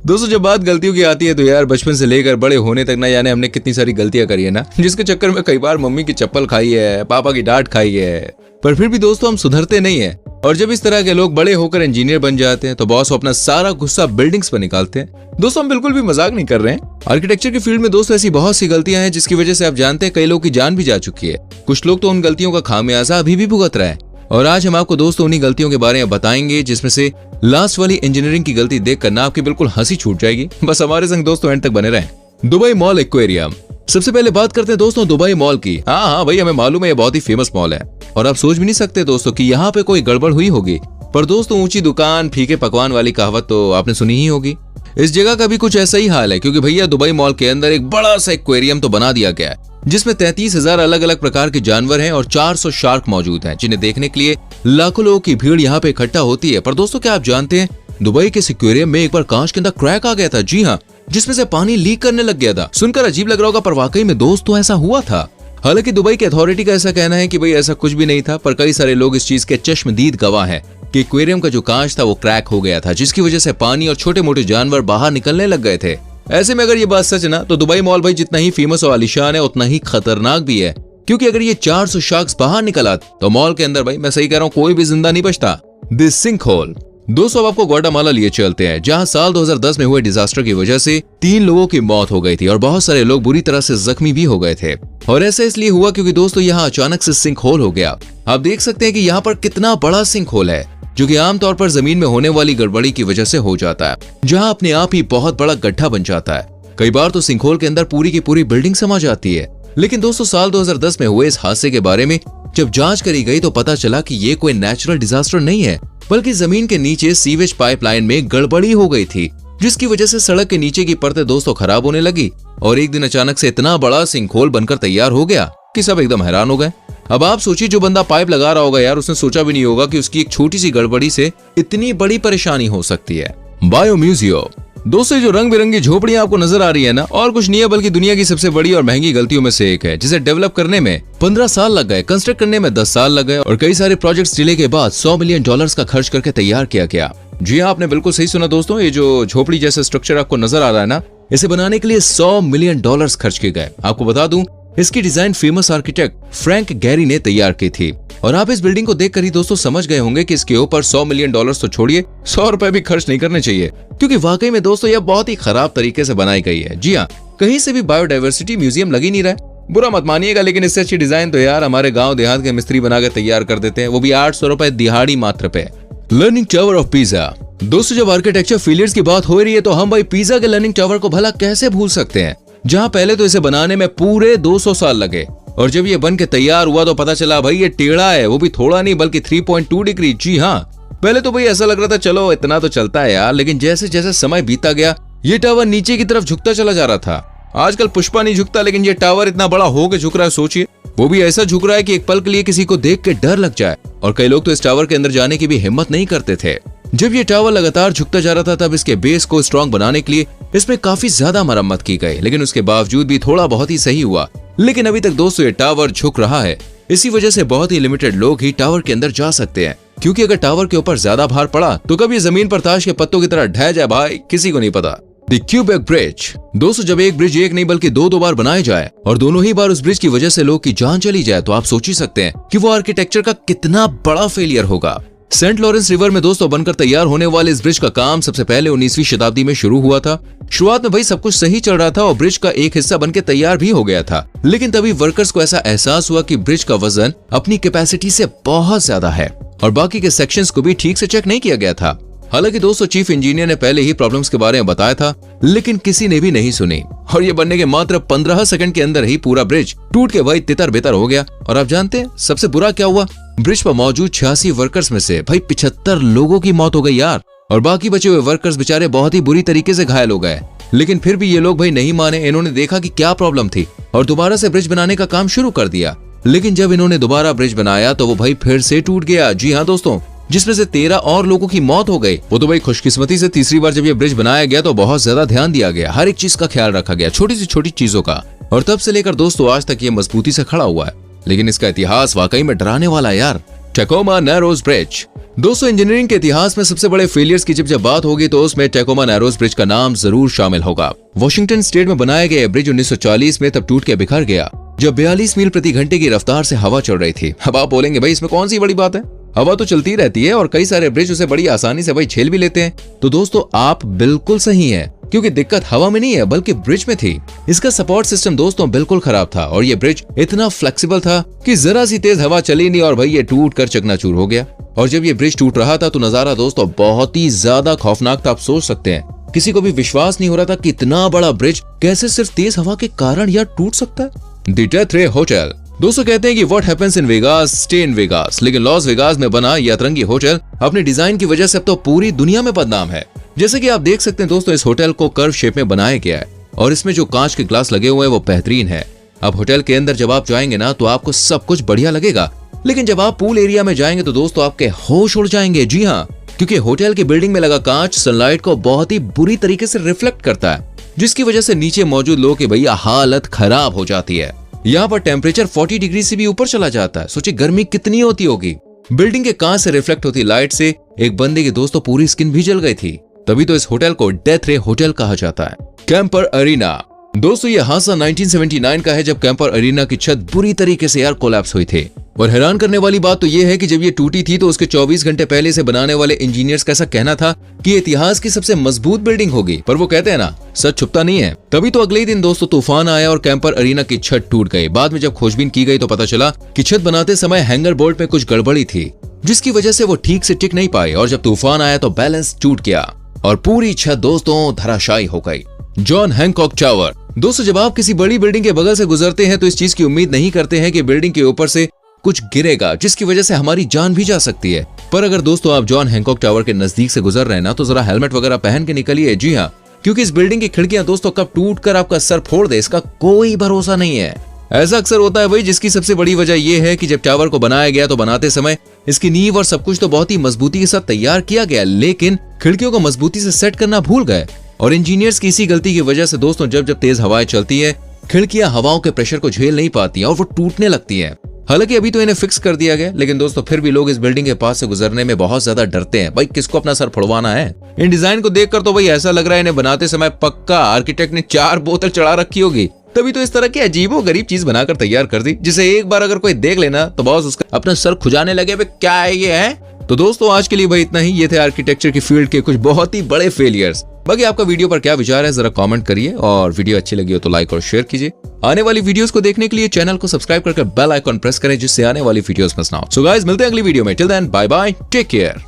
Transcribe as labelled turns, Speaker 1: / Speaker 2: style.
Speaker 1: दोस्तों जब बात गलतियों की आती है तो यार बचपन से लेकर बड़े होने तक ना जाने हमने कितनी सारी गलतियां करी है ना, जिसके चक्कर में कई बार मम्मी की चप्पल खाई है, पापा की डांट खाई है, पर फिर भी दोस्तों हम सुधरते नहीं है। और जब इस तरह के लोग बड़े होकर इंजीनियर बन जाते हैं तो बॉस अपना सारा गुस्सा बिल्डिंग्स पर निकालते हैं। दोस्तों हम बिल्कुल भी मजाक नहीं कर रहे हैं। आर्किटेक्चर की फील्ड में दोस्तों ऐसी बहुत सी गलतियां हैं जिसकी वजह से आप जानते हैं कई लोगों की जान भी जा चुकी है। कुछ लोग तो उन गलतियों का खामियाजा अभी भी भुगत रहा है। और आज हम आपको दोस्तों उन्हीं गलतियों के बारे में बताएंगे जिसमें से लास्ट वाली इंजीनियरिंग की गलती देख कर ना आपकी बिल्कुल हंसी छूट जाएगी। बस हमारे संग दोस्तों एंड तक बने रहें। Dubai mall aquarium. सबसे पहले बात करते हैं दोस्तों दुबई मॉल की। हाँ भाई हमें मालूम है ये बहुत ही फेमस मॉल है और आप सोच भी नहीं सकते दोस्तों कि यहाँ पे कोई गड़बड़ हुई होगी। पर दोस्तों ऊंची दुकान फीके पकवान वाली कहावत तो आपने सुनी ही होगी। इस जगह का भी कुछ ऐसा ही हाल है क्योंकि भैया दुबई मॉल के अंदर एक बड़ा सा एक्वेरियम तो बना दिया गया है जिसमें 33,000 अलग अलग प्रकार के जानवर हैं और 400 शार्क मौजूद हैं जिन्हें देखने के लिए लाखों लोगों की भीड़ यहाँ पे इकट्ठा होती है। पर दोस्तों क्या आप जानते हैं दुबई के एक्वेरियम में एक बार कांच के अंदर क्रैक आ गया था। जी हाँ, जिसमें से पानी लीक करने लग गया था। सुनकर अजीब लग रहा होगा पर वाकई में दोस्तों ऐसा हुआ था। हालांकि दुबई की अथॉरिटी का ऐसा कहना है कि भाई ऐसा कुछ भी नहीं था, पर कई सारे लोग इस चीज के चश्मदीद गवाह हैं कि एक्वेरियम का जो कांच था वो क्रैक हो गया था जिसकी वजह से पानी और छोटे मोटे जानवर बाहर निकलने लग गए थे। ऐसे में अगर ये बात सच ना तो दुबई मॉल भाई जितना ही फेमस और आलीशान है उतना ही खतरनाक भी है क्योंकि अगर ये 400 शार्क्स बाहर निकल आते तो मॉल के अंदर भाई मैं सही कह रहा हूँ कोई भी जिंदा नहीं बचता। This sinkhole. दोस्तों आपको ग्वाटेमाला लिए चलते हैं जहां साल 2010 में हुए डिजास्टर की वजह से 3 लोगों की मौत हो गई थी और बहुत सारे लोग बुरी तरह से जख्मी भी हो गए थे। और ऐसा इसलिए हुआ क्योंकि दोस्तों यहाँ अचानक से सिंक होल हो गया। आप देख सकते हैं कि यहाँ पर कितना बड़ा सिंक होल है जो कि आमतौर पर जमीन में होने वाली गड़बड़ी की वजह से हो जाता है, जहां अपने आप ही बहुत बड़ा गड्ढा बन जाता है। कई बार तो सिंक होल के अंदर पूरी की पूरी बिल्डिंग समा जाती है। लेकिन दोस्तों साल 2010 में हुए इस हादसे के बारे में जब जांच करी गई तो पता चला कि ये कोई नेचुरल डिजास्टर नहीं है बल्कि जमीन के नीचे सीवेज पाइपलाइन में गड़बड़ी हो गई थी जिसकी वजह से सड़क के नीचे की परतें दोस्तों खराब होने लगी और एक दिन अचानक से इतना बड़ा सिंक होल बनकर तैयार हो गया कि सब एकदम हैरान हो गए। अब आप सोचिए जो बंदा पाइप लगा रहा होगा यार उसने सोचा भी नहीं होगा कि उसकी एक छोटी सी गड़बड़ी से इतनी बड़ी परेशानी हो सकती है। Bio museum. दोस्तों जो रंग बिरंगी झोपड़ियां आपको नजर आ रही है ना और कुछ नहीं है बल्कि दुनिया की सबसे बड़ी और महंगी गलतियों में से एक है जिसे डेवलप करने में 15 साल लग गए, कंस्ट्रक्ट करने में 10 साल लग गए और कई सारे प्रोजेक्ट्स डिले के बाद $100 मिलियन का खर्च करके तैयार किया गया। जी हाँ, आपने बिल्कुल सही सुना दोस्तों। ये जो झोपड़ी जैसा स्ट्रक्चर आपको नजर आ रहा है ना, इसे बनाने के लिए $100 मिलियन खर्च किए गए। आपको बता दूं इसकी design famous architect Frank Gary ने तैयार की थी और आप इस बिल्डिंग को देखकर ही दोस्तों समझ गए होंगे कि इसके ऊपर $100 मिलियन तो छोड़िए $100 भी खर्च नहीं करने चाहिए क्योंकि वाकई में दोस्तों यह बहुत ही खराब तरीके से बनाई गई है। जी हाँ, कहीं से भी बायोडाइवर्सिटी म्यूजियम लग ही नहीं रहा है। बुरा मत मानिएगा लेकिन इससे अच्छी डिजाइन तो यार हमारे गाँव देहात के मिस्त्री बनाकर तैयार कर देते हैं, वो भी $800 दिहाड़ी मात्र पे। Learning tower of pizza. दोस्तों जब आर्किटेक्चर फेलियर्स की बात हो रही है तो हम भाई पिज़ा के लर्निंग टावर को भला कैसे भूल सकते हैं, जहां पहले तो इसे बनाने में पूरे 200 साल लगे और जब ये बन के तैयार हुआ तो पता चला भाई ये टेढ़ा है, वो भी थोड़ा नहीं बल्कि 3.2 डिग्री। जी हाँ, पहले तो भाई ऐसा लग रहा था चलो इतना तो चलता है यार, लेकिन जैसे जैसे समय बीता गया ये टावर नीचे की तरफ झुकता चला जा रहा था। आजकल पुष्पा नहीं झुकता लेकिन ये टावर इतना बड़ा होकर झुक रहा है, सोचिए। वो भी ऐसा झुक रहा है कि एक पल के लिए किसी को देख के डर लग जाए और कई लोग तो इस टावर के अंदर जाने की भी हिम्मत नहीं करते थे। जब ये टावर लगातार झुकता जा रहा था तब इसके बेस को स्ट्रॉन्ग बनाने के लिए इसमें काफी ज्यादा मरम्मत की गई, लेकिन उसके बावजूद भी थोड़ा बहुत ही सही हुआ। लेकिन अभी तक दोस्तों ये टावर झुक रहा है। इसी वजह से बहुत ही लिमिटेड लोग ही टावर के अंदर जा सकते हैं क्योंकि अगर टावर के ऊपर ज्यादा भार पड़ा तो कभी जमीन पर ताश के पत्तों की तरह ढह जाए भाई किसी को नहीं पता। The Quebec bridge. दोस्तों जब एक ब्रिज एक नहीं बल्कि दो बार बनाए जाए और दोनों ही बार उस ब्रिज की वजह से लोग की जान चली जाए तो आप सोच ही सकते हैं कि वो आर्किटेक्चर का कितना बड़ा फेलियर होगा। सेंट लॉरेंस रिवर में दोस्तों बनकर तैयार होने वाले इस ब्रिज का काम सबसे पहले 19वीं शताब्दी में शुरू हुआ था। शुरुआत में भाई सब कुछ सही चल रहा था और ब्रिज का एक हिस्सा बनकर तैयार भी हो गया था, लेकिन तभी वर्कर्स को ऐसा एहसास हुआ कि ब्रिज का वजन अपनी कैपेसिटी से बहुत ज्यादा है और बाकी के सेक्शंस को भी ठीक से चेक नहीं किया गया था। हालांकि दोस्तों चीफ इंजीनियर ने पहले ही प्रॉब्लम्स के बारे में बताया था लेकिन किसी ने भी नहीं सुनी और ये बनने के मात्र 15 सेकंड के अंदर ही पूरा ब्रिज टूट के भाई तितर बितर हो गया। और आप जानते हैं सबसे बुरा क्या हुआ, ब्रिज पर मौजूद 86 वर्कर्स में से भाई 75 लोगों की मौत हो गई यार और बाकी बचे हुए वर्कर्स बेचारे बहुत ही बुरी तरीके से घायल हो गए। लेकिन फिर भी ये लोग भाई नहीं माने, इन्होंने देखा कि क्या प्रॉब्लम थी और दोबारा से ब्रिज बनाने का काम शुरू कर दिया। लेकिन जब इन्होंने दोबारा ब्रिज बनाया तो वो भाई फिर से टूट गया। जी हाँ दोस्तों, जिसमें से 13 और लोगों की मौत हो गई। वो तो भाई खुशकिस्मती से तीसरी बार जब ये ब्रिज बनाया गया तो बहुत ज्यादा ध्यान दिया गया, हर एक चीज का ख्याल रखा गया, छोटी सी छोटी चीजों का, और तब से लेकर दोस्तों आज तक ये मजबूती से खड़ा हुआ है। लेकिन इसका इतिहास वाकई में डराने वाला है यार। Tacoma narrows bridge. दोस्तों, इंजीनियरिंग के इतिहास में सबसे बड़े फेलियर्स की जब बात होगी तो उसमें टैकोमा नैरोज ब्रिज का नाम जरूर शामिल होगा। वॉशिंगटन स्टेट में बनाया गया ब्रिज 1940 में तब टूट के बिखर गया जब 42 मील प्रति घंटे की रफ्तार से हवा चल रही थी। अब आप बोलेंगे भाई इसमें कौन सी बड़ी बात है, हवा तो चलती रहती है और कई सारे ब्रिज उसे बड़ी आसानी से भाई झेल भी लेते हैं। तो दोस्तों आप बिल्कुल सही हैं, क्योंकि दिक्कत हवा में नहीं है बल्कि ब्रिज में थी। इसका सपोर्ट सिस्टम दोस्तों बिल्कुल खराब था और ये ब्रिज इतना फ्लेक्सिबल था कि जरा सी तेज हवा चली नहीं और भाई ये टूट कर चकनाचूर हो गया। और जब ये ब्रिज टूट रहा था तो नजारा दोस्तों बहुत ही ज्यादा खौफनाक था। आप सोच सकते हैं, किसी को भी विश्वास नहीं हो रहा था कि इतना बड़ा ब्रिज कैसे सिर्फ तेज हवा के कारण यह टूट सकता है। द डेथ रे होटल। दोस्तों कहते हैं कि what happens in Vegas stay in Vegas, लेकिन लॉस वेगास में बना यह अतरंगी होटल अपने डिजाइन की वजह से अब तो पूरी दुनिया में बदनाम है। जैसे कि आप देख सकते हैं दोस्तों, इस होटल को कर्व शेप में बनाया गया है और इसमें जो कांच के ग्लास लगे हुए हैं वो बेहतरीन है। अब होटल के अंदर जब आप जाएंगे ना तो आपको सब कुछ बढ़िया लगेगा, लेकिन जब आप पूल एरिया में जाएंगे तो दोस्तों आपके होश उड़ जाएंगे। जी हाँ, क्योंकि होटल की बिल्डिंग में लगा कांच सनलाइट को बहुत ही बुरी तरीके से रिफ्लेक्ट करता है, जिसकी वजह से नीचे मौजूद लोगों की भैया हालत खराब हो जाती है। यहाँ पर टेम्परेचर 40 डिग्री से भी ऊपर चला जाता है। सोचिए गर्मी कितनी होती होगी। बिल्डिंग के कांच से रिफ्लेक्ट होती लाइट से एक बंदे की दोस्तों पूरी स्किन भी जल गई थी। तभी तो इस होटल को डेथ रे होटल कहा जाता है। Camper Arena. दोस्तों ये हादसा 1979 का है जब कैंपर अरीना की छत बुरी तरीके से यार कोलैप्स हुई थी। और हैरान करने वाली बात तो ये है कि जब ये टूटी थी तो उसके 24 घंटे पहले से बनाने वाले इंजीनियर्स का ऐसा कहना था कि इतिहास की सबसे मजबूत बिल्डिंग होगी, पर वो कहते हैं ना सच छुपता नहीं है। तभी तो अगले ही दिन दोस्तों तूफान आया और कैंपर अरीना की छत टूट गई। बाद में जब खोजबीन की गई तो पता चला कि छत बनाते समय हैंगर बोल्ट में कुछ गड़बड़ी थी, जिसकी वजह से वो ठीक से टिक नहीं पाई और जब तूफान आया तो बैलेंस टूट गया और पूरी छत दोस्तों धराशायी हो गई। John Hancock tower. दोस्तों जब आप किसी बड़ी बिल्डिंग के बगल से गुजरते हैं तो इस चीज की उम्मीद नहीं करते हैं कि बिल्डिंग के ऊपर से कुछ गिरेगा जिसकी वजह से हमारी जान भी जा सकती है। पर अगर दोस्तों आप जॉन हैंकॉक टावर के नजदीक से गुजर रहे हैं ना तो जरा हेलमेट वगैरह पहन के निकलिए। जी हाँ, क्योंकि इस बिल्डिंग की खिड़कियां दोस्तों कब टूट कर आपका सर फोड़ दे इसका कोई भरोसा नहीं है। ऐसा अक्सर होता है भाई, जिसकी सबसे बड़ी वजह यह है कि जब टावर को बनाया गया तो बनाते समय इसकी नींव और सब कुछ तो बहुत ही मजबूती के साथ तैयार किया गया, लेकिन खिड़कियों को मजबूती से सेट करना भूल गए। और इंजीनियर्स की इसी गलती की वजह से दोस्तों जब तेज हवाएं चलती है खिड़कियां हवाओं के प्रेशर को झेल नहीं पाती और वो टूटने लगती है। हालांकि अभी तो इन्हें फिक्स कर दिया गया, लेकिन दोस्तों फिर भी लोग इस बिल्डिंग के पास से गुजरने में बहुत ज्यादा डरते हैं। भाई किसको अपना सर फोड़वाना है। इन डिजाइन को देखकर तो भाई ऐसा लग रहा है इन्हें बनाते समय पक्का आर्किटेक्ट ने 4 बोतल चढ़ा रखी होगी, तभी तो इस तरह की अजीबो गरीब चीज बनाकर तैयार कर दी, जिसे एक बार अगर कोई देख लेना तो बॉस उसका अपना सर खुजाने लगे क्या है ये है। तो दोस्तों आज के लिए भाई इतना ही। ये थे आर्किटेक्चर की फील्ड के कुछ बहुत ही बड़े फेलियर्स। बाकी आपका वीडियो पर क्या विचार है जरा कमेंट करिए और वीडियो अच्छी लगी हो तो लाइक और शेयर कीजिए। आने वाली वीडियोस को देखने के लिए चैनल को सब्सक्राइब करके बेल आइकॉन प्रेस करें जिससे आने वाली वीडियोस मिस ना हो। सो गाइस मिलते हैं अगली वीडियो में। Till then bye bye, take care.